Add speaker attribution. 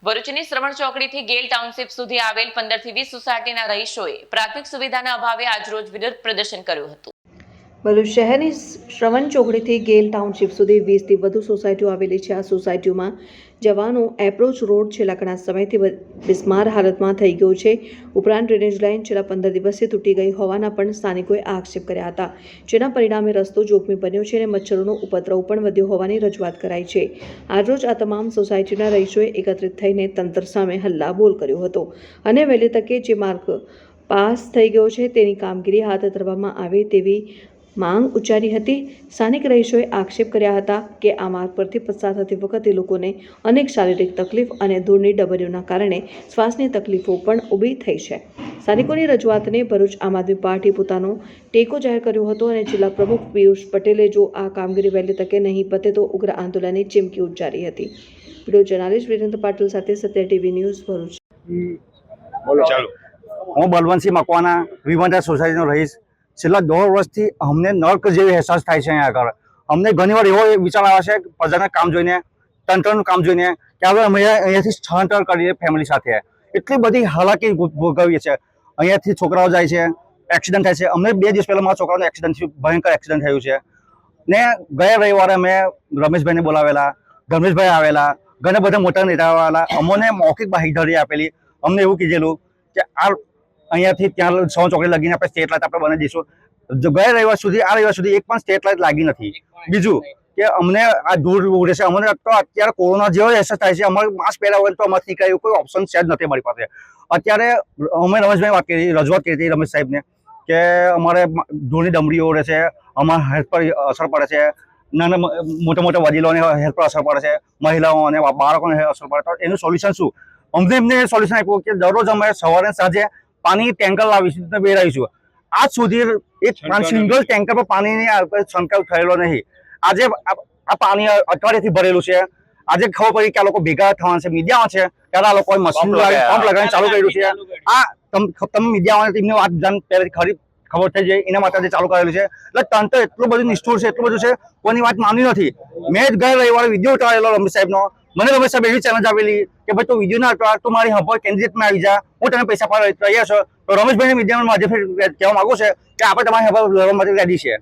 Speaker 1: ભરૂચની શ્રવણ ચોકડીથી ગેલ ટાઉનશીપ સુધી આવેલ 15 થી 20 સોસાયટીના રહીશોએ પ્રાથમિક સુવિધાના અભાવે આજરોજ વિરોધ પ્રદર્શન કર્યું હતું।
Speaker 2: ભરૂચ શહેરની શ્રવણ ચોકડીથી ગેલ ટાઉનશીપ સુધી 20થી વધુ સોસાયટીઓ આવેલી છે। આ સોસાયટીઓમાં જવાનો એપ્રોચ રોડ છેલ્લા ઘણા સમયથી બિસ્માર હાલતમાં થઈ ગયો છે। ઉપરાંત ડ્રેનેજ લાઇન છેલ્લા 15 દિવસથી તૂટી ગઈ હોવાના પણ સ્થાનિકોએ આક્ષેપ કર્યા હતા, જેના પરિણામે રસ્તો જોખમી બન્યો છે અને મચ્છરોનો ઉપદ્રવ પણ વધ્યો હોવાની રજૂઆત કરાઈ છે। આજરોજ આ તમામ સોસાયટીના રહીશોએ એકત્રિત થઈને તંત્ર સામે હલ્લાબોલ કર્યો હતો અને વહેલી તકે જે માર્ગ પાસ થઈ ગયો છે તેની કામગીરી હાથ ધરવામાં આવે તેવી માંગ ઉચ્ચારી હતી। સ્થાનિક રહીશોએ આક્ષેપ કર્યા હતા કે આ માર્ગ પરથી પસાર થતી વખતે લોકોને અનેક શારીરિક તકલીફ અને ધૂળની ડબરીઓના કારણે શ્વાસની તકલીફો પણ ઊભી થઈ છે। સ્થાનિકોની રજૂઆતને ભરૂચ આમ આદમી પાર્ટી પોતાનો ટેકો જાહેર કર્યો હતો અને જિલ્લા પ્રમુખ પિયુષ પટેલે જો આ કામગીરી વહેલી તકે નહીં પતે તો ઉગ્ર આંદોલનની ચીમકી ઉચ્ચારી હતી। વિડીયો જર્નાલિસ્ટ વિરેન્દ્ર પાટીલ સાથે સત્ય ટીવી ન્યૂઝ ભરૂચ।
Speaker 3: હું બલવંતસિંહ મકવાના વિમંડા સોસાયટીનો રહીશ। છેલ્લા 1.5 વર્ષથી અમને નર્ક જેવી અહેસાસ થાય છે। અહીંયા આગળ અમને ઘણીવાર એવો વિચાર આવે છે પ્રજાના કામ જોઈને, તંત્રનું કામ જોઈને કે હવે અમે અહીંયાથી સ્થળાંતર કરીએ ફેમિલી સાથે। એટલી બધી હાલાકી ભોગવીએ છીએ। અહીંયાથી છોકરાઓ જાય છે, એક્સિડન્ટ થાય છે। અમને 2 દિવસ પહેલાં મારા છોકરાનો એક્સિડન્ટ થયું, ભયંકર એક્સિડન્ટ થયું છે ને ગયા રવિવારે અમે રમેશભાઈને બોલાવેલા, ધર્મેશભાઈ આવેલા, ઘણા બધા મોટા નેતાઓ આવેલા, અમને મૌખિક બાંહેધરી આપેલી। અમને એવું કીધેલું કે આ અહીંયાથી ત્યાં શ્રવણ ચોકડી લગીને આપણે સ્ટ્રીટ લાઇટ આપણે બનાવી દઈશું। ગયા રવિવાર સુધી આ રવિવાર સુધી એક પણ સ્ટ્રીટ લાઇટ લાગી નથી। બીજું કે અમને આ ધૂળ ઉડે છે, અમને તો અત્યારે કોરોના જેવો અહેસાસ થાય છે। અમારે માસ્ક પહેર્યા હોય તો અમારાથી કંઈ કોઈ ઓપ્શન છે જ નથી અમારી પાસે। અત્યારે અમે રમેશભાઈ વાત કરી, રજૂઆત કરી હતી રમેશ સાહેબને કે અમારે ધૂળની ડમરીઓ ઉડે છે, અમારા હેલ્થ પર અસર પડે છે, નાના મોટા મોટા વડીલોને હેલ્થ પર અસર પડે છે, મહિલાઓ અને બાળકોને અસર પડે। તો એનું સોલ્યુશન શું? એમને સોલ્યુશન આપ્યું કે દરરોજ અમે સવારે સાંજે પાણી ટેન્કર લાવીશું, બેરાવીશું। આજ સુધી એક સિંગલ ટેન્કર પર પાણીની છંટકાવ થયેલો નહીં। આજે આ પાણી અઠવાડિયાથી ભરેલું છે। આજે ખબર પડી કે આ લોકો ભેગા થવાના છે, મીડિયામાં છે ત્યારે આ લોકોએ મશીન પંપ લગાવીને ચાલુ કર્યું છે। આ તમે મીડિયામાં એમને વાત જાણ પહેલાથી ખરી ખબર થઈ જાય એના માટે આજે ચાલુ કરેલું છે। એટલે તંત્ર એટલું બધું નિષ્ઠુર છે, એટલું બધું છે, કોઈની વાત માની નથી। મેં જ ગયા રવિવારે વિડીયો ઉતારેલો રમેશ સાહેબનો। મને રમેશ સાહેબ એવી ચેલેન્જ આપેલી કે ભાઈ તું વિડીયો ના ઉતાર, તું મારી હંભો કેન્ડિડેટમાં આવી જા, હું તને પૈસા પાડવા તૈયાર છું। તો રમેશભાઈને મીડિયામાં માધ્યમથી કહેવા માંગુ છે કે આપણે તમારી હંભો લડવા માટે રેડી છે।